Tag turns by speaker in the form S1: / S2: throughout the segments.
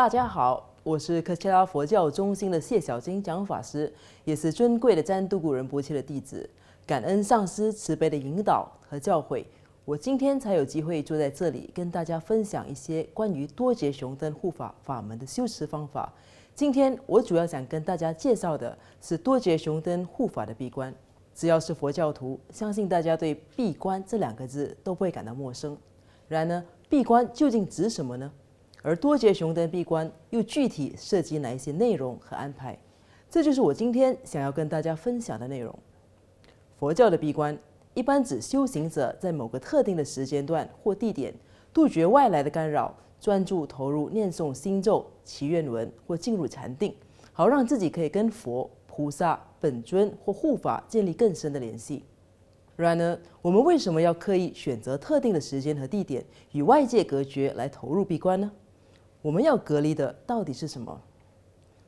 S1: 大家好，我是科切拉佛教中心的谢小金讲法师，也是尊贵的占都古仁波切的弟子。感恩上师慈悲的引导和教诲，我今天才有机会坐在这里跟大家分享一些关于多劫雄灯护法法门的修持方法。今天我主要想跟大家介绍的是多劫雄灯护法的闭关。只要是佛教徒，相信大家对闭关这两个字都不会感到陌生。然而，闭关究竟指什么呢？而多劫雄灯闭关又具体涉及哪一些内容和安排？这就是我今天想要跟大家分享的内容。佛教的闭关一般指修行者在某个特定的时间段或地点，杜绝外来的干扰，专注投入念诵心咒、祈愿文或进入禅定，好让自己可以跟佛、菩萨、本尊或护法建立更深的联系。然而，我们为什么要刻意选择特定的时间和地点，与外界隔绝来投入闭关呢？我们要隔离的到底是什么？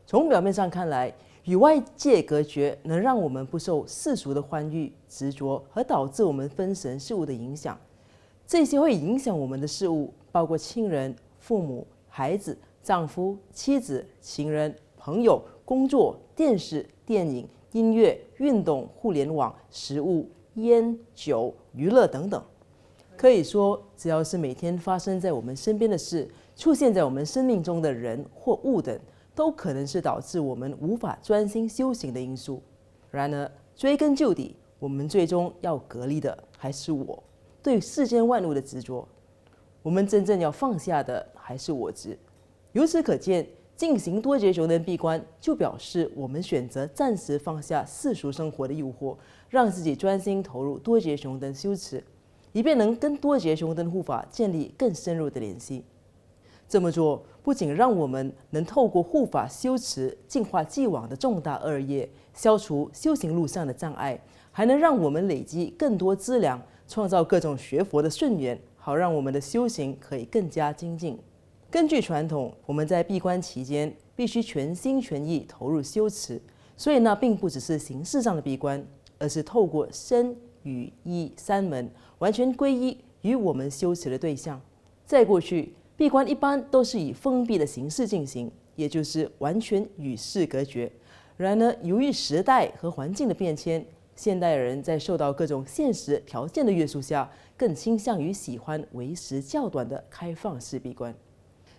S1: 从表面上看来，与外界隔绝能让我们不受世俗的欢愉、执着和导致我们分神事物的影响。这些会影响我们的事物，包括亲人、父母、孩子、丈夫、妻子、情人、朋友、工作、电视、电影、音乐、运动、互联网、食物、烟、酒、娱乐等等。可以说，只要是每天发生在我们身边的事，出现在我们生命中的人或物等，都可能是导致我们无法专心修行的因素。然而，追根究底，我们最终要隔离的还是我对世间万物的执着。我们真正要放下的还是我执。由此可见，进行多劫雄灯闭关，就表示我们选择暂时放下世俗生活的诱惑，让自己专心投入多劫雄灯修持，以便能跟多劫雄灯护法建立更深入的联系。这么做不仅让我们能透过护法修持净化既往的重大恶业，消除修行路上的障碍，还能让我们累积更多资粮，创造各种学佛的顺缘，好让我们的修行可以更加精进。根据传统，我们在闭关期间必须全心全意投入修持，所以那并不只是形式上的闭关，而是透过身、语、意三门完全归依于我们修持的对象。在过去，闭关一般都是以封闭的形式进行，也就是完全与世隔绝。然而，由于时代和环境的变迁，现代人在受到各种现实条件的约束下，更倾向于喜欢为时较短的开放式闭关。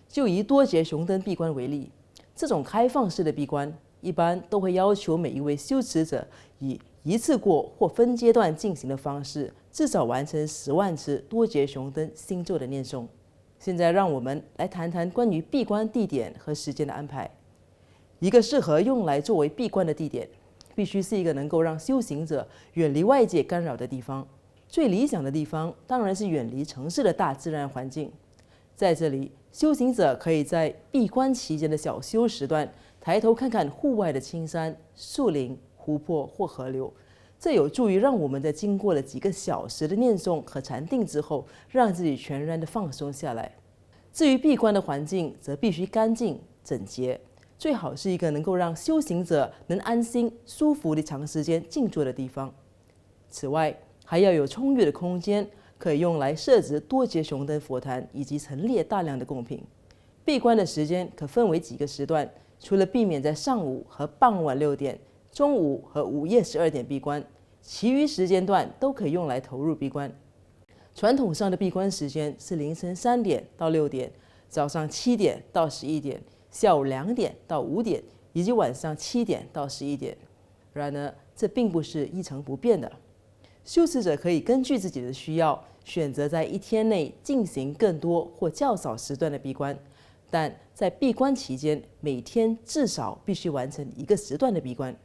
S1: 就以多劫雄灯闭关为例，这种开放式的闭关一般都会要求每一位修持者以一次过或分阶段进行的方式，至少完成10万次多劫雄灯心咒的念诵。现在让我们来谈谈关于闭关地点和时间的安排。一个适合用来作为闭关的地点，必须是一个能够让修行者远离外界干扰的地方。最理想的地方当然是远离城市的大自然环境。在这里，修行者可以在闭关期间的小休时段，抬头看看户外的青山、树林、湖泊或河流。这有助于让我们在经过了几个小时的念诵和禅定之后，让自己全然的放松下来。至于闭关的环境，则必须干净整洁，最好是一个能够让修行者能安心舒服地长时间静坐的地方。此外，还要有充裕的空间，可以用来设置多劫雄灯佛坛以及陈列大量的贡品。闭关的时间可分为几个时段，除了避免在上午和傍晚6点、中午和午夜12点闭关，其余时间段都可以用来投入闭关。传统上的闭关时间是凌晨3点到6点、早上7点到11点、下午2点到5点，以及晚上7点到11点。然而，这并不是一成不变的。修持者可以根据自己的需要，选择在一天内进行更多或较少时段的闭关，但在闭关期间，每天至少必须完成1个时段的闭关。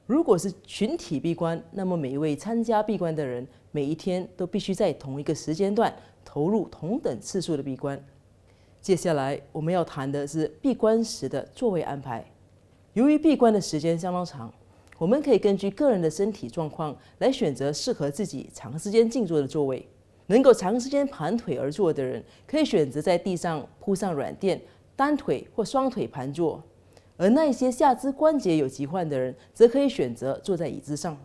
S1: 如果是群体闭关，那么每一位参加闭关的人，每一天都必须在同一个时间段投入同等次数的闭关。接下来我们要谈的是闭关时的座位安排。由于闭关的时间相当长，我们可以根据个人的身体状况来选择适合自己长时间静坐的座位。能够长时间盘腿而坐的人，可以选择在地上铺上软垫，单腿或双腿盘坐；而那些下肢关节有疾患的人，则可以选择坐在椅子上。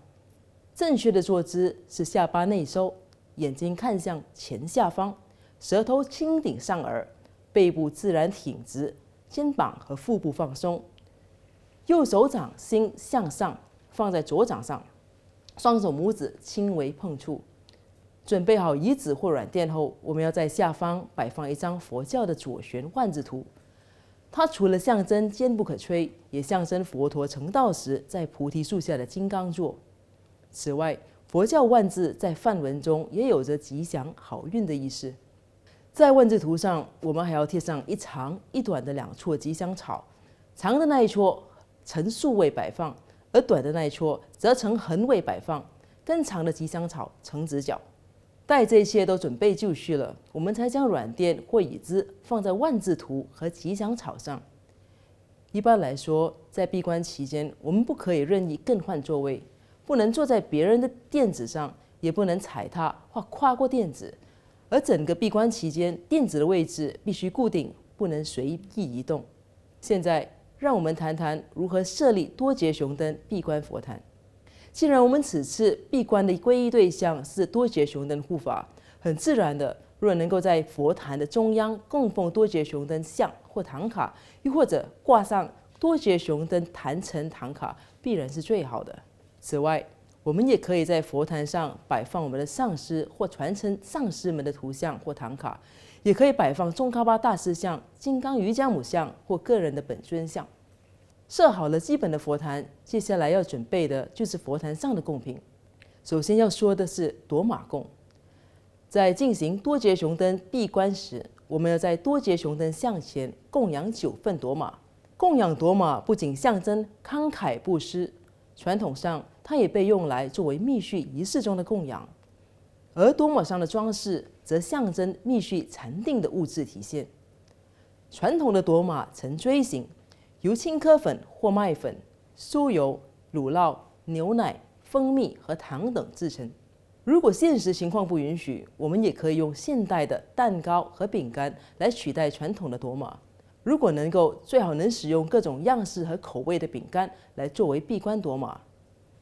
S1: 正确的坐姿是下巴内收，眼睛看向前下方，舌头轻顶上颚，背部自然挺直，肩膀和腹部放松，右手掌心向上放在左掌上，双手拇指轻微碰触。准备好椅子或软垫后，我们要在下方摆放一张佛教的左旋万字图。它除了象征坚不可摧，也象征佛陀成道时在菩提树下的金刚座。此外，佛教万字在梵文中也有着吉祥好运的意思。在万字图上，我们还要贴上一长一短的2撮吉祥草，长的那一撮呈竖位摆放，而短的那一撮则呈横位摆放，更长的吉祥草呈直角。待这一切都准备就绪了，我们才将软垫或椅子放在万字图和吉祥草上。一般来说，在闭关期间，我们不可以任意更换座位，不能坐在别人的垫子上，也不能踩踏或跨过垫子。而整个闭关期间，垫子的位置必须固定，不能随意移动。现在，让我们谈谈如何设立多杰雄灯闭关佛坛。既然我们此次闭关的皈依对象是多杰雄灯护法，很自然的，若能够在佛坛的中央供奉多杰雄灯像或唐卡，又或者挂上多杰雄灯坛城唐卡，必然是最好的。此外，我们也可以在佛坛上摆放我们的上师或传承上师们的图像或唐卡，也可以摆放宗喀巴大师像、金刚瑜伽母像或个人的本尊像。设好了基本的佛坛，接下来要准备的就是佛坛上的供品。首先要说的是夺马供。在进行多杰雄灯闭关时，我们要在多杰雄灯像前供养9份夺马。供养夺马不仅象征慷慨布施，传统上它也被用来作为密续仪式中的供养，而夺马上的装饰则象征密续禅定的物质体现。传统的夺马呈锥形，由青稞粉或麦粉、酥油、乳酪、牛奶、蜂蜜和糖等制成。如果现实情况不允许，我们也可以用现代的蛋糕和饼干来取代传统的夺马。如果能够，最好能使用各种样式和口味的饼干来作为闭关夺马。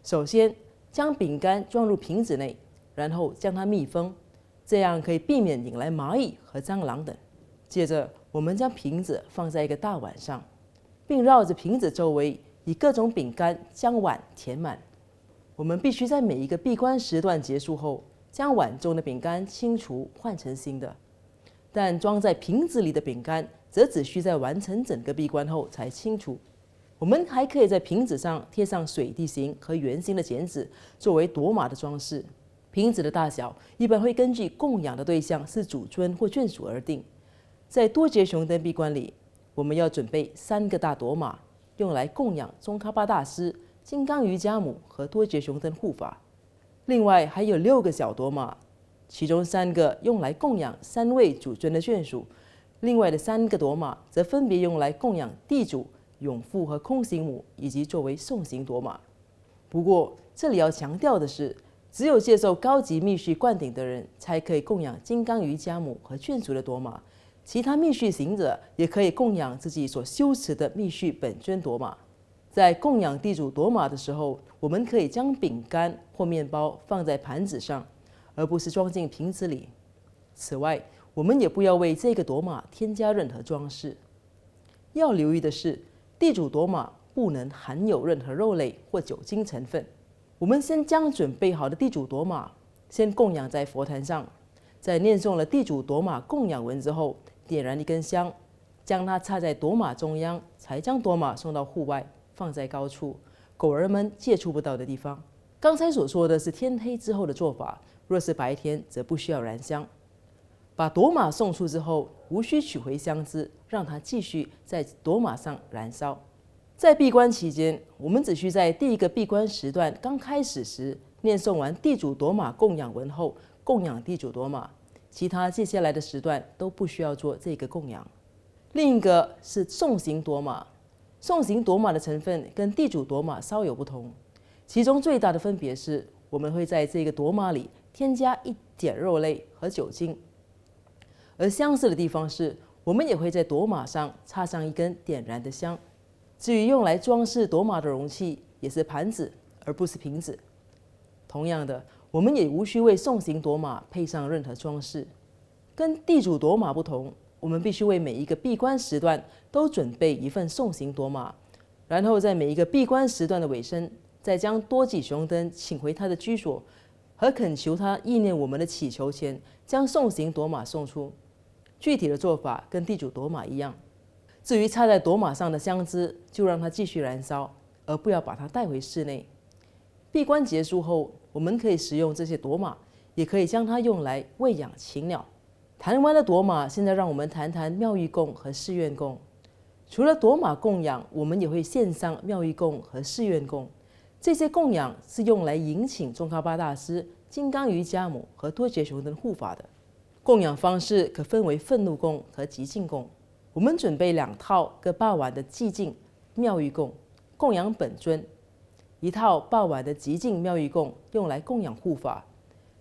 S1: 首先，将饼干装入瓶子内，然后将它密封，这样可以避免引来蚂蚁和蟑螂等。接着，我们将瓶子放在一个大碗上，并绕着瓶子周围以各种饼干将碗填满。我们必须在每一个闭关时段结束后，将碗中的饼干清除，换成新的。但装在瓶子里的饼干，则只需在完成整个闭关后才清除。我们还可以在瓶子上贴上水滴形和圆形的剪纸，作为夺马的装饰。瓶子的大小一般会根据供养的对象是主尊或眷属而定。在多杰雄灯闭关里，我们要准备3个大夺马，用来供养宗喀巴大师、金刚瑜伽母和多杰雄灯护法。另外还有6个小夺马，其中3个用来供养3位主尊的眷属，另外的3个夺马则分别用来供养地主、永父和空行母，以及作为送行夺马。不过，这里要强调的是，只有接受高级密续灌顶的人，才可以供养金刚瑜伽母和眷属的夺马。其他密续行者也可以供养自己所修持的密续本尊夺马。在供养地主夺马的时候，我们可以将饼干或面包放在盘子上，而不是装进瓶子里。此外，我们也不要为这个夺马添加任何装饰。要留意的是，地主夺马不能含有任何肉类或酒精成分。我们先将准备好的地主夺马先供养在佛坛上，在念诵了地主夺马供养文之后，点燃一根香，将它插在夺马中央，才将夺马送到户外，放在高处，狗儿们接触不到的地方。刚才所说的是天黑之后的做法，若是白天则不需要燃香。把夺马送出之后，无需取回香枝，让它继续在夺马上燃烧。在闭关期间，我们只需在第一个闭关时段刚开始时念诵完地主夺马供养文后，供养地主夺马，其他接下来的时段都不需要做这个供养。另一个是送行夺马，送行夺马的成分跟地主夺马稍有不同，其中最大的分别是，我们会在这个夺马里添加一点肉类和酒精。而相似的地方是，我们也会在夺马上插上一根点燃的香。至于用来装饰夺马的容器，也是盘子，而不是瓶子。同样的，我们也无需为送行夺马配上任何装饰。跟地主夺马不同，我们必须为每一个闭关时段都准备一份送行夺马，然后在每一个闭关时段的尾声，再将多吉熊灯请回他的居所，和恳求他意念我们的祈求前，将送行夺马送出。具体的做法跟地主夺马一样。至于插在夺马上的香枝，就让它继续燃烧，而不要把它带回室内。闭关结束后，我们可以食用这些夺马，也可以将它用来喂养禽鸟。谈完了夺马，现在让我们谈谈庙宇供和寺院供。除了夺马供养，我们也会献上庙宇供和寺院供。这些供养是用来迎请宗喀巴大师、金刚瑜伽母和多杰熊等护法的。供养方式可分为愤怒供和寂静供。我们准备2套各8碗的寂静妙玉供，供养本尊；一套8碗的寂静妙玉供，用来供养护法。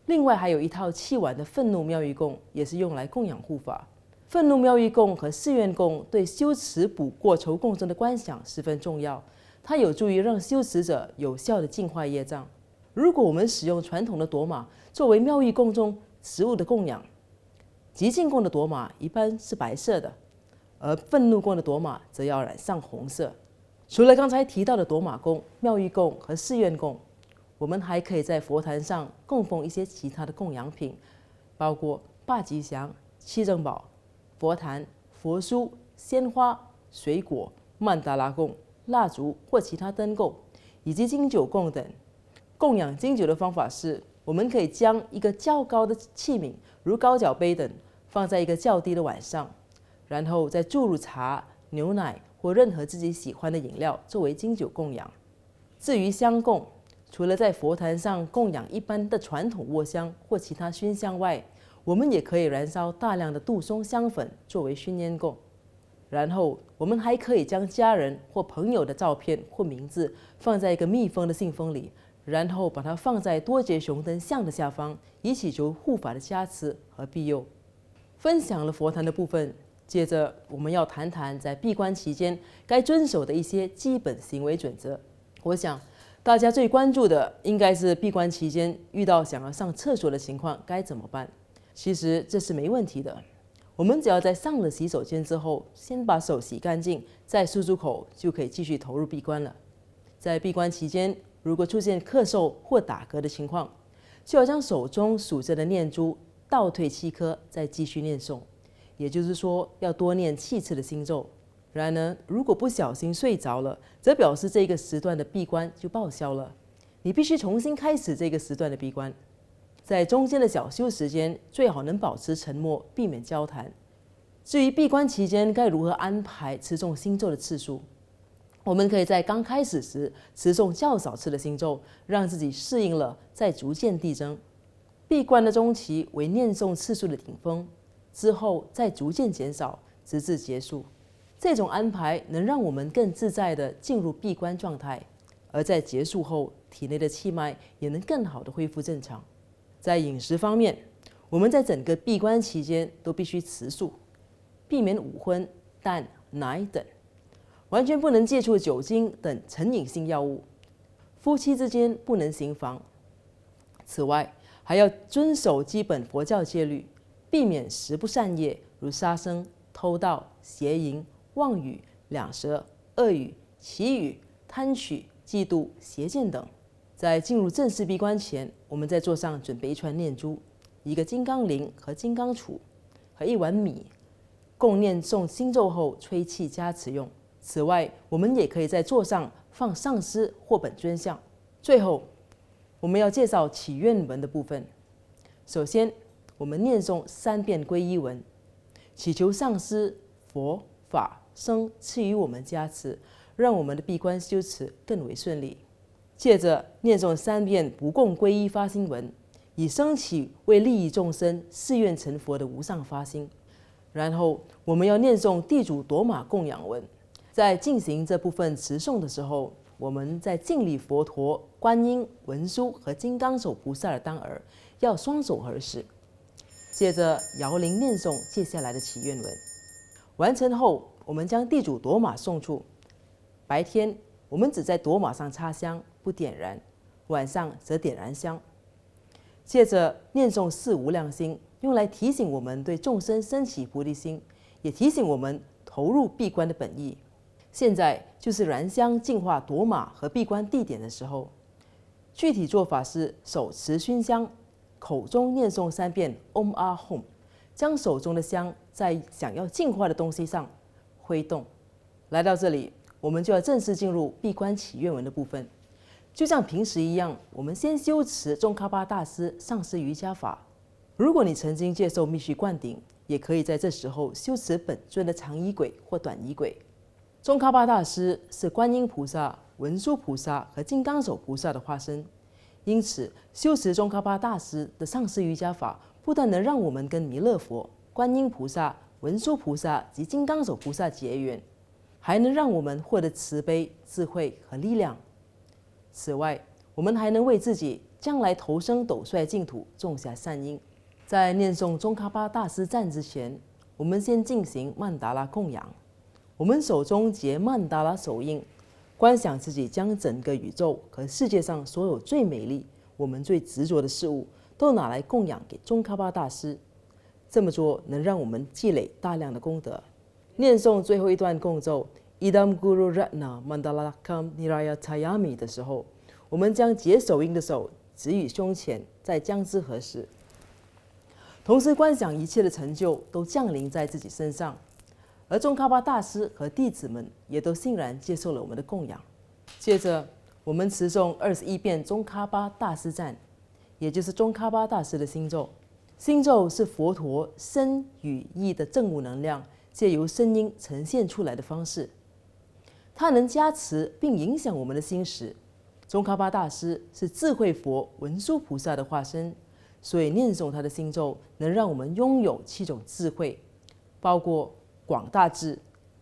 S1: 另外还有一套7碗的愤怒妙玉供，也是用来供养护法。愤怒妙玉供和寺院供对修持补过仇共生的观想十分重要，它有助于让修持者有效的净化业障。如果我们使用传统的夺马作为妙玉供中食物的供养，寂静供的夺马一般是白色的，而愤怒供的夺马则要染上红色。除了刚才提到的夺马供、妙玉供和寺院供，我们还可以在佛坛上供奉一些其他的供养品，包括大吉祥、七珍宝、佛坛、佛书、鲜花、水果、曼达拉供、蜡烛或其他灯供，以及金酒供等。供养金酒的方法是，我们可以将一个较高的器皿，如高脚杯等，放在一个较低的碗上，然后再注入茶、牛奶或任何自己喜欢的饮料作为金酒供养。至于香供，除了在佛坛上供养一般的传统卧香或其他熏香外，我们也可以燃烧大量的杜松香粉作为熏烟供。然后我们还可以将家人或朋友的照片或名字放在一个密封的信封里，然后把它放在多杰熊灯像的下方，以祈求护法的加持和庇佑。分享了佛坛的部分，接着我们要谈谈在闭关期间该遵守的一些基本行为准则。我想大家最关注的应该是闭关期间遇到想要上厕所的情况该怎么办。其实这是没问题的，我们只要在上了洗手间之后，先把手洗干净，再漱漱口，就可以继续投入闭关了。在闭关期间，如果出现咳嗽或打嗝的情况，就要将手中数着的念珠倒退7颗，再继续念诵，也就是说要多念7次的心咒。然而，如果不小心睡着了，则表示这个时段的闭关就报销了，你必须重新开始这个时段的闭关。在中间的小休时间，最好能保持沉默，避免交谈。至于闭关期间该如何安排持诵心咒的次数，我们可以在刚开始时持诵较少次的心咒，让自己适应了，再逐渐递增。闭关的中期为念诵次数的顶峰，之后再逐渐减少，直至结束。这种安排能让我们更自在地进入闭关状态，而在结束后，体内的气脉也能更好地恢复正常。在饮食方面，我们在整个闭关期间都必须持素，避免五荤、蛋、奶等，完全不能接触酒精等成瘾性药物。夫妻之间不能行房。此外，还要遵守基本佛教戒律，避免十不善业，如杀生、偷盗、邪淫、妄语、两舌、恶语、绮语、贪取、嫉妒、邪见等。在进入正式闭关前，我们在桌上准备一串念珠、一个金刚铃和金刚杵，和一碗米，供念诵心咒后吹气加持用。此外，我们也可以在座上放上师或本尊像。最后，我们要介绍祈愿文的部分。首先，我们念诵3遍皈依文，祈求上师、佛、法、僧赐予我们加持，让我们的闭关修持更为顺利。接着念诵3遍不共皈依发心文，以升起为利益众生、誓愿成佛的无上发心。然后我们要念诵地主夺马供养文。在进行这部分持诵的时候，我们在敬礼佛陀、观音、文殊和金刚手菩萨的当儿，要双手合十。接着摇铃念诵接下来的祈愿文。完成后，我们将地主夺马送出。白天我们只在夺马上插香，不点燃；晚上则点燃香。接着念诵4无量心，用来提醒我们对众生升起菩提心，也提醒我们投入闭关的本意。现在就是燃香净化夺马和闭关地点的时候。具体做法是手持熏香，口中念诵3遍 Om Ah Hum， 将手中的香在想要净化的东西上挥动。来到这里，我们就要正式进入闭关祈愿文的部分。就像平时一样，我们先修持宗喀巴大师上师瑜伽法。如果你曾经接受密续灌顶，也可以在这时候修持本尊的长仪轨或短仪轨。宗喀巴大师是观音菩萨、文殊菩萨和金刚手菩萨的化身，因此修持宗喀巴大师的上师瑜伽法，不但能让我们跟弥勒佛、观音菩萨、文殊菩萨及金刚手菩萨结缘，还能让我们获得慈悲、智慧和力量。此外，我们还能为自己将来投生斗率净土种下善因。在念诵宗喀巴大师赞之前，我们先进行曼达拉供养。我们手中结曼达拉手印，观想自己将整个宇宙和世界上所有最美丽、我们最执着的事物，都拿来供养给宗喀巴大师。这么做能让我们积累大量的功德。念诵最后一段供咒 Idam Guru Ratna Mandalakam Nirayatayami 的时候，我们将结手印的手指于胸前，再将之合十，同时观想一切的成就都降临在自己身上。而宗喀巴大师和弟子们也都欣然接受了我们的供养。接着，我们持诵21遍宗喀巴大师赞，也就是宗喀巴大师的心咒。心咒是佛陀身语意的正悟能量，借由声音呈现出来的方式。它能加持并影响我们的心识。宗喀巴大师是智慧佛文殊菩萨的化身，所以念诵他的心咒能让我们拥有7种智慧，包括广大智、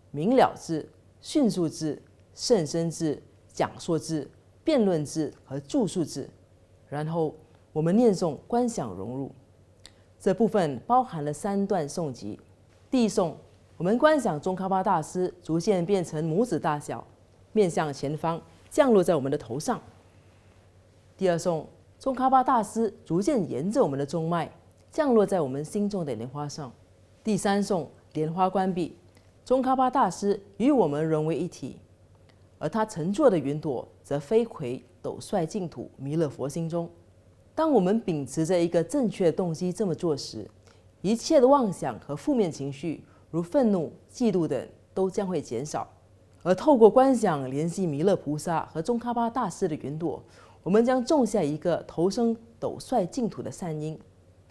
S1: 明了智、迅速智、甚深智、讲说智、辩论智和著述智。然后我们念诵观想融入，这部分包含了3段诵集。第一诵，我们观想宗喀巴大师逐渐变成拇指大小，面向前方降落在我们的头上。第二诵，宗喀巴大师逐渐沿着我们的中脉降落在我们心中的莲花上。第三诵，莲花关闭，宗喀巴大师与我们融为一体，而他乘坐的云朵则飞回斗率净土弥勒佛心中。当我们秉持着一个正确的动机这么做时，一切的妄想和负面情绪，如愤怒、嫉妒等，都将会减少。而透过观想联系弥勒菩萨和宗喀巴大师的云朵，我们将种下一个投生斗率净土的善因。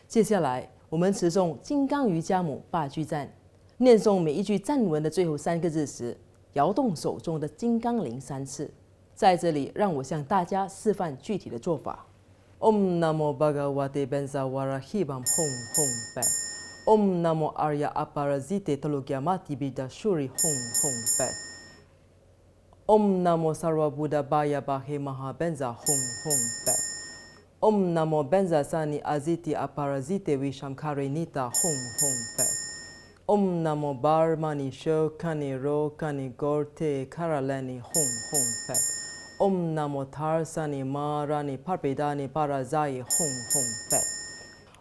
S1: 接下来，我们持诵金刚瑜伽母8句赞。念诵每一句赞文的最后3个字时，摇动手中的金刚铃3次。在这里，让我向大家示范具体的做法。Om Namo Bhagavate Benzawarahivam Hum Hum Pe Om Namo Arya Aparazite Talogyamati Bida Shuri Hum Hum Pe Om Namo Sarva Buddha Baya Bahe Maha Benza Hum Hum Pe Om Namo Benza Sani Aziti Aparazite Vishamkare Nita Hum Hum Pe Om Namo Barmani Shokani Rokani Gorte Karalani Hum Hum Pe Om Namo Tarsani Marani Parpedani Parazai Hum Hum Pe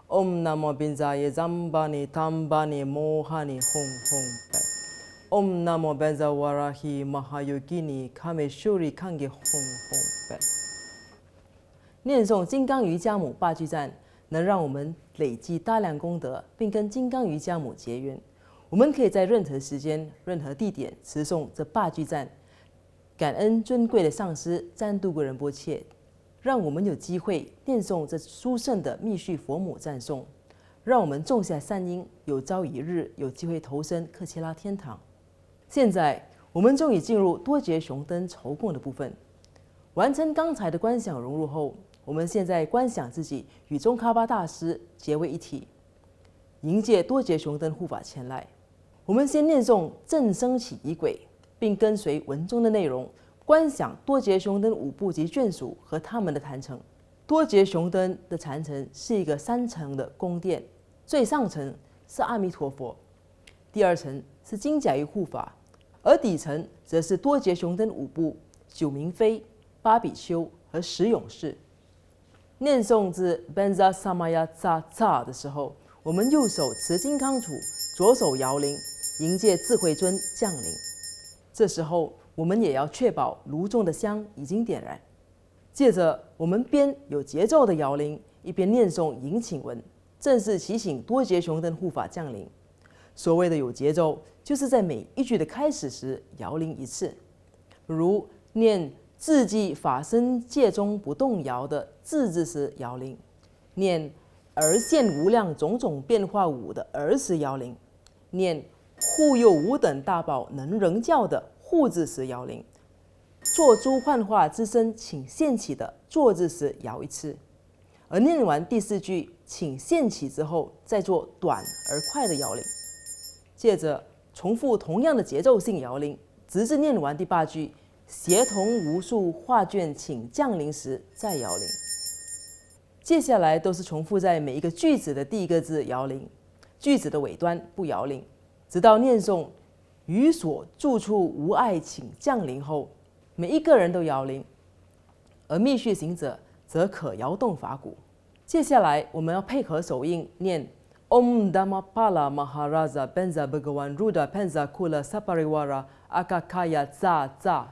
S1: Om Namo Binzaye Zambani Tambani Mohani Hum Hum Pe Om Namo Benzawarahi Mahayogini Kameshuri Kange Hum Hum Pe。 念诵金刚瑜伽母8句赞，能让我们累积大量功德，并跟金刚瑜伽母结缘。我们可以在任何时间、任何地点持诵这8句赞，感恩尊贵的上师赞度国仁波切，让我们有机会念诵这殊胜的密续佛母赞颂，让我们种下善因，有朝一日有机会投身克契拉天堂。现在我们终于进入多劫雄灯筹供的部分。完成刚才的观想融入后，我们现在观想自己与宗喀巴大师结为一体，迎接多劫雄灯护法前来。我们先念诵正升起仪轨，并跟随文中的内容，观想多劫雄灯5部及眷属和他们的坛城。多劫雄灯的坛城是一个3层的宫殿，最上层是阿弥陀佛，第2层是金甲玉护法，而底层则是多劫雄灯5部、9明妃、8比丘和10勇士。念诵至 Benza Samaya Tsa Tsa 的时候，我们右手持金刚杵，左手摇铃，迎接智慧尊降临。这时候，我们也要确保炉中的香已经点燃。接着，我们边有节奏的摇铃，一边念诵迎请文，正式提醒多杰雄灯护法降临。所谓的有节奏，就是在每一句的开始时摇铃一次，如念字迹法身界中不动摇的字字时摇铃，念而现无量种种变化舞的儿时摇铃，念护佑吾等大宝能仍教的护字时摇铃，做诸幻化之身请现起的做字时摇一次，而念完第4句请现起之后，再做短而快的摇铃，接着重复同样的节奏性摇铃，直至念完第8句协同无数画卷请降临时再摇铃。接下来都是重复在每一个句子的第1个字摇铃，句子的尾端不摇铃，直到念诵于所住处无碍请降临后，每一个人都摇铃，而密续行者则可摇动法鼓。接下来我们要配合手印念 Om Dhammapala Maharaja Benza Bhagawan Ruda Penza Kula Sapariwara Akakaya Za Za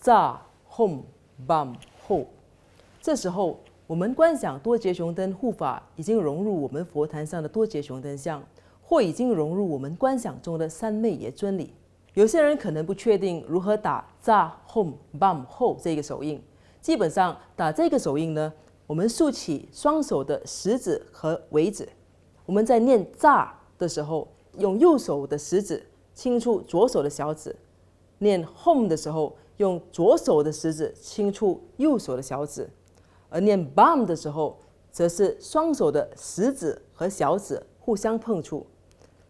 S1: Za Hom Bam Ho。 这时候我们观想多杰雄灯护法已经融入我们佛坛上的多杰雄灯像，或已经融入我们观想中的三昧耶尊里。有些人可能不确定如何打 za hom bam ho 这个手印。基本上打这个手印呢，我们竖起双手的食指和尾指。我们在念 za 的时候，用右手的食指轻触左手的小指；念 hom 的时候，用左手的食指轻触右手的小指。而念 bam 的时候，则是双手的食指和小指互相碰触。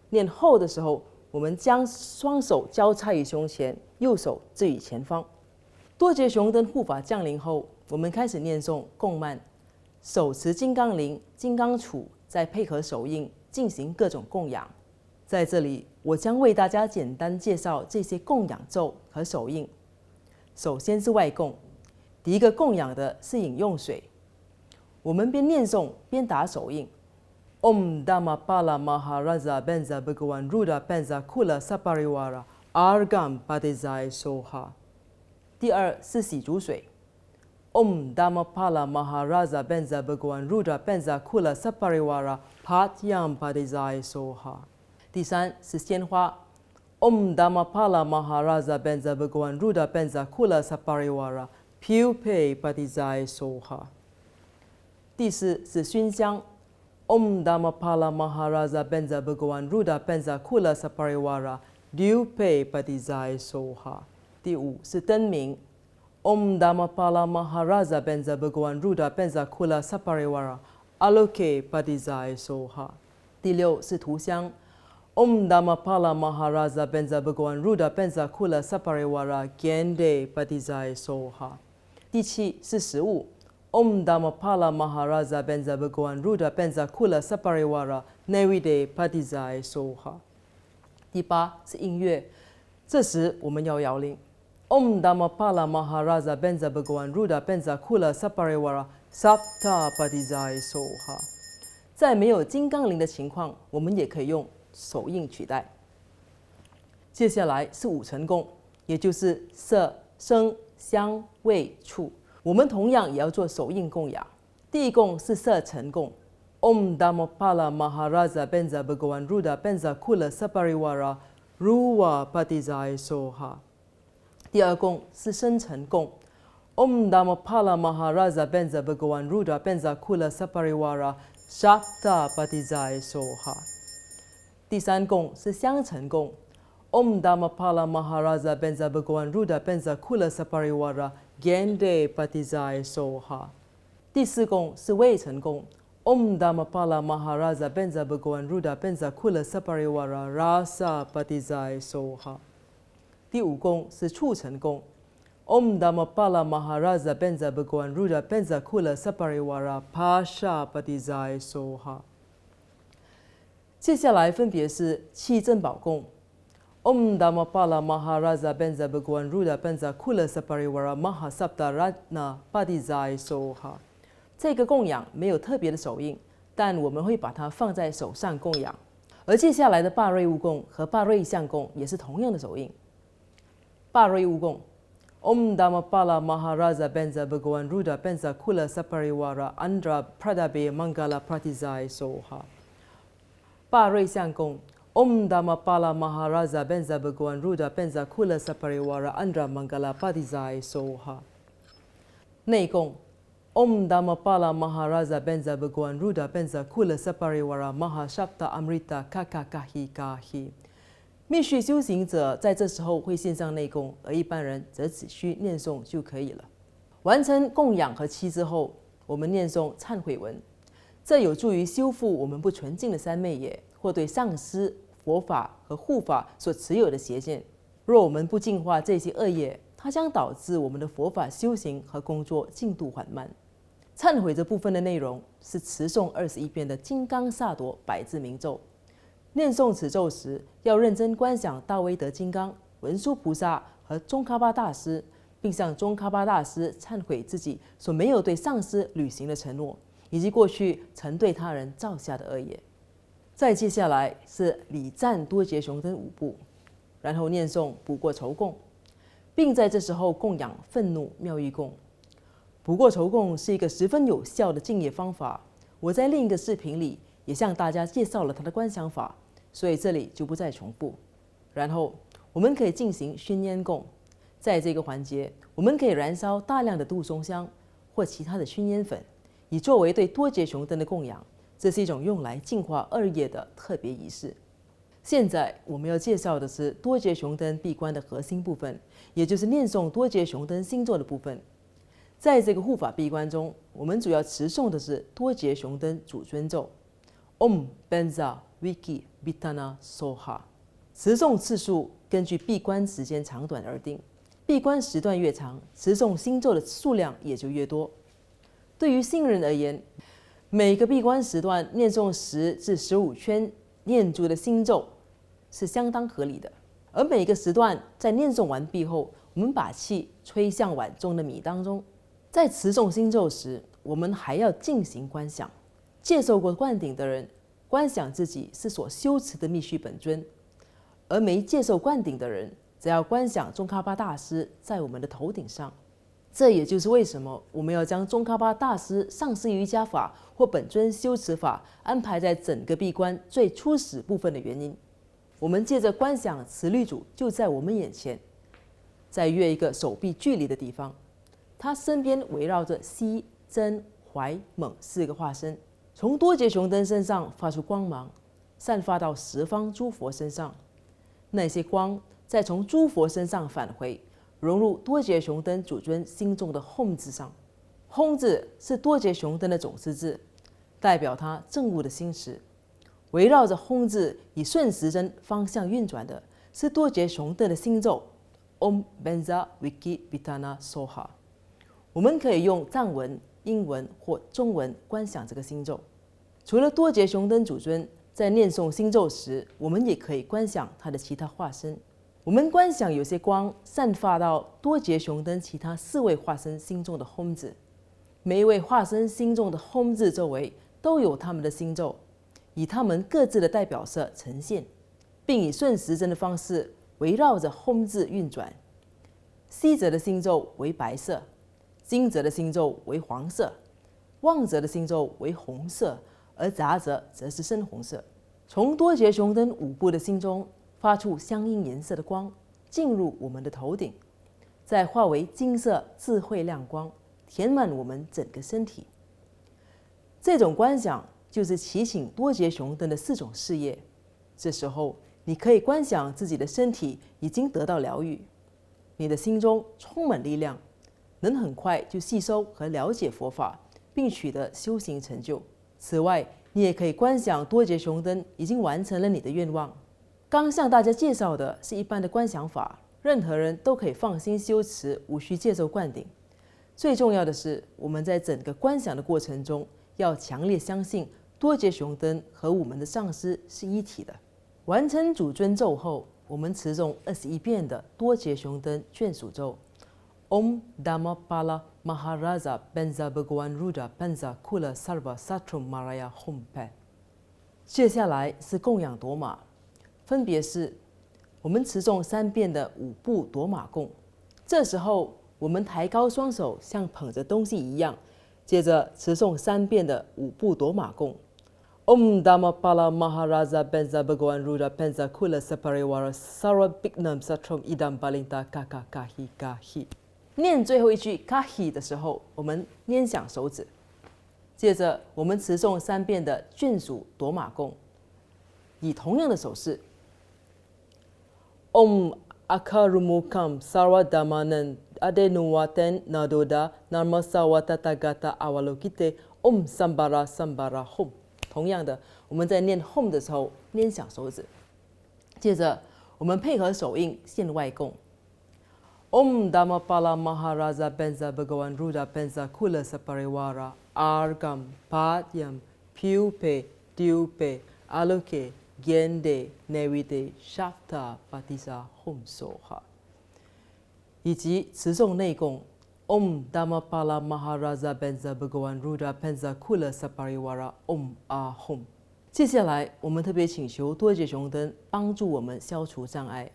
S1: 念 ho 的时候，我们将双手交叉于胸前，右手置于前方。多杰雄灯护法降临后，我们开始念诵供曼，手持金刚铃、金刚杵，再配合手印进行各种供养。在这里，我将为大家简单介绍这些供养咒和手印。首先是外供。第一个供养的是饮用水，我们边念诵边打手印 Om Dhammapala Maharaja Benza Bhagawan Ruda Benza Kula Sapariwara Argam Padizai Soha。 第二是洗足水 Om Dhammapala Maharaja Benza Bhagawan Ruda Benza Kula Sapariwara Patyam Padizai Soha。 第三是鲜花 Om Dhammapala Maharaja Benza Bhagawan Ruda Benza Kula Sapariwara Pupe Padizai Soha。 第四是熏香 Om Dhammapala Maharaja Benza Bhagawan Ruda Benza Kula Sapariwara Dupe Padizai Soha。 第五是灯明 Om Dhammapala Maharaja Benza Bhagawan Ruda Benza Kula Sapariwara Aloke Padizai Soha。 第六是涂香 Om Dhammapala Maharaja Benza Bhagawan Ruda Benza Kula Sapariwara Gende Padizai Soha。 第七是食物 Om Dhammapala Maharaja Benza Bhagawan Ruda Benza Kula Sapariwara Nevide Padizai Soha。 第八是音乐，这时我们要摇铃 Om Dhammapala Maharaja Benza Bhagawan Ruda Benza Kula Sapariwara Sapta Padizai Soha。 在没有金刚铃的情况，我们也可以用手印取代。接下来是五尘供，也就是色、声、香、味、触，我们同样也要做手印供养。第一供是色尘供 Om Dhammapala Maharaja Benza Bhagawan Ruda Benza Kula Sapariwara Ruwa Padizai Soha。 第二供是声尘供 Om Dhammapala Maharaja Benza Bhagawan Ruda Benza Kula Sapariwara Shapta Padizai Soha。 第三供是香尘供 Om Dhammapala Maharaja Benza Bhagawan Ruda Benza Kula Sapariwara Gende Padizai Soha。 第四供是味尘供 Om Dhammapala Maharaja Benza Bhagawan Ruda Benza Kula Sapariwara Rasa Padizai Soha。 第五供是触尘供 Om Dhammapala Maharaja Benza Bhagawan Ruda Benza Kula Sapariwara Pasha Padizai Soha。 接下来分别是气珍宝供 Om Dhammapala Maharaja Benza Bhagawan Ruda Benza Kula Sapariwara Mahasapta Ratna Padizai Soha。 这个供养没有特别的手印，但我们会把它放在手上供养。而接下来的巴瑞乌贡和巴瑞相贡也是同样的手印。巴瑞乌贡 Om Dhammapala Maharaja Benza Bhagwan Ruda Benza Kula Sapariwara Andhra Pradabe Mangala Pratizai Soha。巴瑞相贡 Om Dhammapala Maharaja Benza Bhagwan Ruda Benza Kula Sapariwara Andhra Mangala Pratizai Soha。内贡 Om Dhammapala Maharaja Benza Bhagwan Ruda Benza Kula Sapariwara Mahashapta Amrita Kakakahi Kahi。密续修行者在这时候会献上内供，而一般人则只需念诵就可以了。完成供养和期之后，我们念诵忏悔文，这有助于修复我们不纯净的三昧业，或对上师、佛法和护法所持有的邪见。若我们不净化这些恶业，它将导致我们的佛法修行和工作进度缓慢。忏悔这部分的内容是持诵21遍的金刚萨埵100字明咒。念诵此咒时，要认真观想大威德金刚、文殊菩萨和宗喀巴大师，并向宗喀巴大师忏悔自己所没有对上师履行的承诺，以及过去曾对他人造下的恶业。再接下来是礼赞多杰雄灯5部，然后念诵补过酬供，并在这时候供养愤怒妙玉供。补过酬供是一个十分有效的敬业方法，我在另一个视频里也向大家介绍了它的观想法，所以这里就不再重复。然后我们可以进行熏烟供，在这个环节，我们可以燃烧大量的杜松香或其他的熏烟粉，以作为对多杰雄灯的供养。这是一种用来净化恶业的特别仪式。现在我们要介绍的是多杰雄灯闭关的核心部分，也就是念诵多杰雄灯星座的部分。在这个护法闭关中，我们主要持诵的是多杰雄灯主尊咒 Om Benza Viki Vitana Soha。持诵次数根据闭关时间长短而定，闭关时段越长，持诵星咒的数量也就越多。对于新人而言，每个闭关时段念诵10至15圈念珠的星咒是相当合理的。而每个时段在念诵完毕后，我们把气吹向碗中的米当中。在持诵星咒时，我们还要进行观想。接受过灌顶的人，观想自己是所修持的密续本尊；而没接受灌顶的人，则要观想宗喀巴大师在我们的头顶上。这也就是为什么我们要将宗喀巴大师上师瑜伽法或本尊修持法安排在整个闭关最初始部分的原因。我们借着观想慈律主就在我们眼前，在约一个手臂距离的地方，他身边围绕着西、真、怀、猛4个化身，从多杰雄灯身上发出光芒，散发到十方诸佛身上。那些光再从诸佛身上返回，融入多杰雄灯主尊心中的吽字上。吽字是多杰雄灯的种子字，代表他正悟的心识。围绕着吽字以顺时针方向运转的是多杰雄灯的心咒 Om Benza Viki Vitana Soha。我们可以用藏文、英文或中文观想这个心咒。除了多杰雄灯主尊，在念诵心咒时，我们也可以观想他的其他化身。我们观想有些光散发到多杰雄灯其他4位化身心中的吽字，每一位化身心中的吽字周围都有他们的心咒，以他们各自的代表色呈现，并以顺时针的方式围绕着吽字运转。西者的心咒为白色，金者的心咒为黄色，旺者的心咒为红色，而杂者则是深红色。从多杰雄灯5部的心中发出相应颜色的光，进入我们的头顶，再化为金色智慧亮光，填满我们整个身体。这种观想就是祈请多杰雄灯的4种事业。这时候，你可以观想自己的身体已经得到疗愈，你的心中充满力量，能很快就吸收和了解佛法，并取得修行成就。此外，你也可以观想多杰雄灯已经完成了你的愿望。刚向大家介绍的是一般的观想法，任何人都可以放心修持，无需接受灌顶。最重要的是，我们在整个观想的过程中，要强烈相信多杰雄灯和我们的上师是一体的。完成主尊咒后，我们持诵21遍的多杰雄灯眷属咒 Om Dhammapala Maharaja Benza Bhagwan Ruda Benza Kula Sarva Satrum Maraya Hompe。接下来是供养夺马，分别是我们持诵3遍的5部夺马供。这时候我们抬高双手，像捧着东西一样，接着持诵3遍的5部夺马供。Om Dhammapala Maharaja Benza Bhagawan Ruda Penza Kula Sapariwara Sarva Bignam Satram Idam Balinta Kaka Kahi Kahi。念最后一句 Kahi 的时候，我们拈响手指。接着，我们持诵3遍的眷属夺马供，以同样的手势。Om Akarumukam Sarva Dhammanan Adenuwaten Nadoda Namasawatatagata Awalokite Om Sambara Sambara Hom。同样的，我们在念 Hom 的时候拈响手指。接着，我们配合手印献外供。Om Dhammapala Maharaja Benza Bhagawan Ruda Penza Kula Sapariwara Argam Padyam Pupe Dupe Aloke Gende Nevide Shakta Patisa Hom Soha。以及持诵内供 Om Dhammapala Maharaja Benza Bhagawan Ruda Penza Kula Sapariwara Om Ahom。接下来，我们特别请求多杰雄灯帮助我们消除障碍。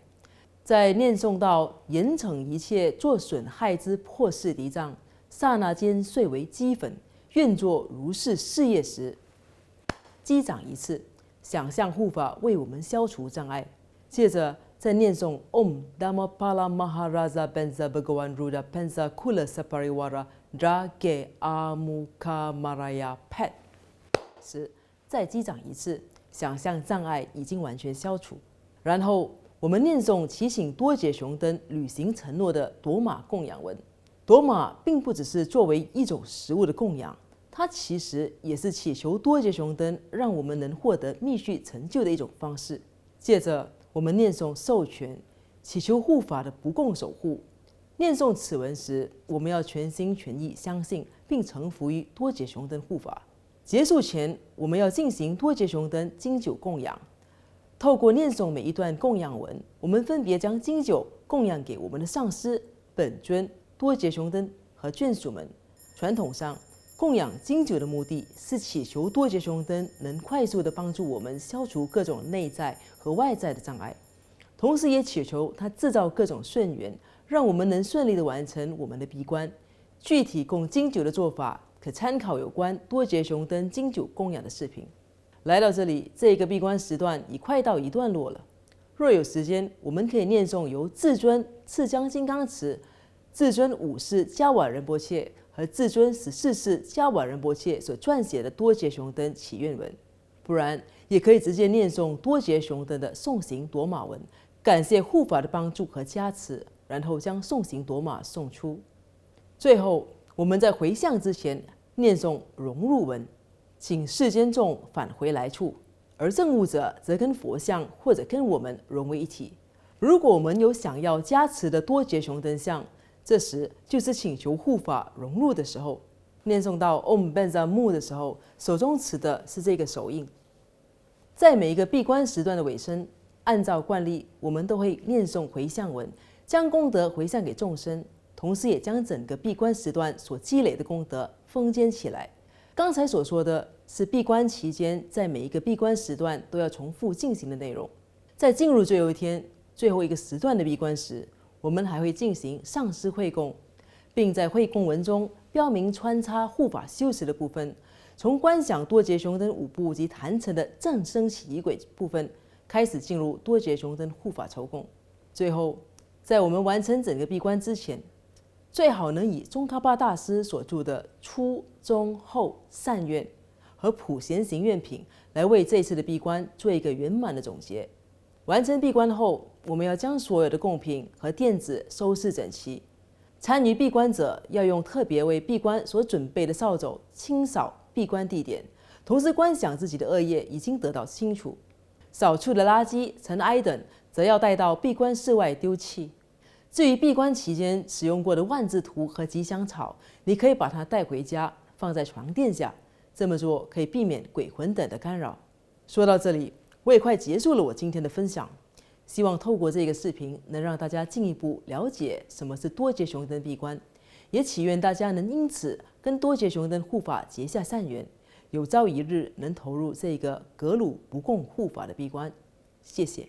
S1: 在念诵到严惩一切作损害之破事敌障，刹那间碎为齑粉，愿作如是事业时，击掌一次，想象护法为我们消除障碍。接着再念诵 Om Dhammapala Maharaja Benza Bhagawan Ruda Penza Kula Sapariwara Drage Amukha Maraya Pet 时，再击掌一次，想象障碍已经完全消除。然后我们念诵祈请多杰雄灯履行承诺的夺马供养文。夺马并不只是作为一种食物的供养，它其实也是祈求多杰雄灯让我们能获得密续成就的一种方式。接着我们念诵授权，祈求护法的不共守护。念诵此文时，我们要全心全意相信并臣服于多杰雄灯护法。结束前，我们要进行多杰雄灯经酒供养。透过念诵每一段供养文，我们分别将经酒供养给我们的上师、本尊、多杰雄灯和眷属们。传统上，供养经酒的目的是祈求多杰雄灯能快速地帮助我们消除各种内在和外在的障碍，同时也祈求他制造各种顺缘，让我们能顺利地完成我们的闭关。具体供经酒的做法，可参考有关多杰雄灯经酒供养的视频。来到这里，这个闭关时段已快到一段落了。若有时间，我们可以念诵由至尊赤江金刚持、至尊5世加瓦仁波切和至尊14世加瓦仁波切所撰写的多杰雄灯祈愿文。不然，也可以直接念诵多杰雄灯的送行夺马文，感谢护法的帮助和加持，然后将送行夺马送出。最后，我们在回向之前念诵融入文。请世间众返回来处，而证悟者则跟佛像或者跟我们融为一体。如果我们有想要加持的多杰雄灯像，这时就是请求护法融入的时候。念诵到 Om Benza Mu 的时候，手中持的是这个手印。在每一个闭关时段的尾声，按照惯例，我们都会念诵回向文，将功德回向给众生，同时也将整个闭关时段所积累的功德封缄起来。刚才所说的是闭关期间，在每一个闭关时段都要重复进行的内容。在进入最后一天、最后一个时段的闭关时，我们还会进行上师会供，并在会供文中标明穿插护法修持的部分，从观想多杰雄灯5部及坛城的正生起仪轨部分开始进入多杰雄灯护法酬供。最后，在我们完成整个闭关之前，最好能以宗喀巴大师所著的初、中、后善愿和普贤行愿品来为这次的闭关做一个圆满的总结。完成闭关后，我们要将所有的贡品和垫子收拾整齐。参与闭关者要用特别为闭关所准备的扫帚清扫闭关地点，同时观想自己的恶业已经得到清除。扫除的垃圾、尘埃等，则要带到闭关室外丢弃。至于闭关期间使用过的万字图和吉祥草，你可以把它带回家，放在床垫下。这么做可以避免鬼魂等的干扰。说到这里，我也快结束了我今天的分享。希望透过这个视频，能让大家进一步了解什么是多杰雄灯闭关，也祈愿大家能因此跟多杰雄灯护法结下善缘，有朝一日能投入这个革虏不共护法的闭关。谢谢。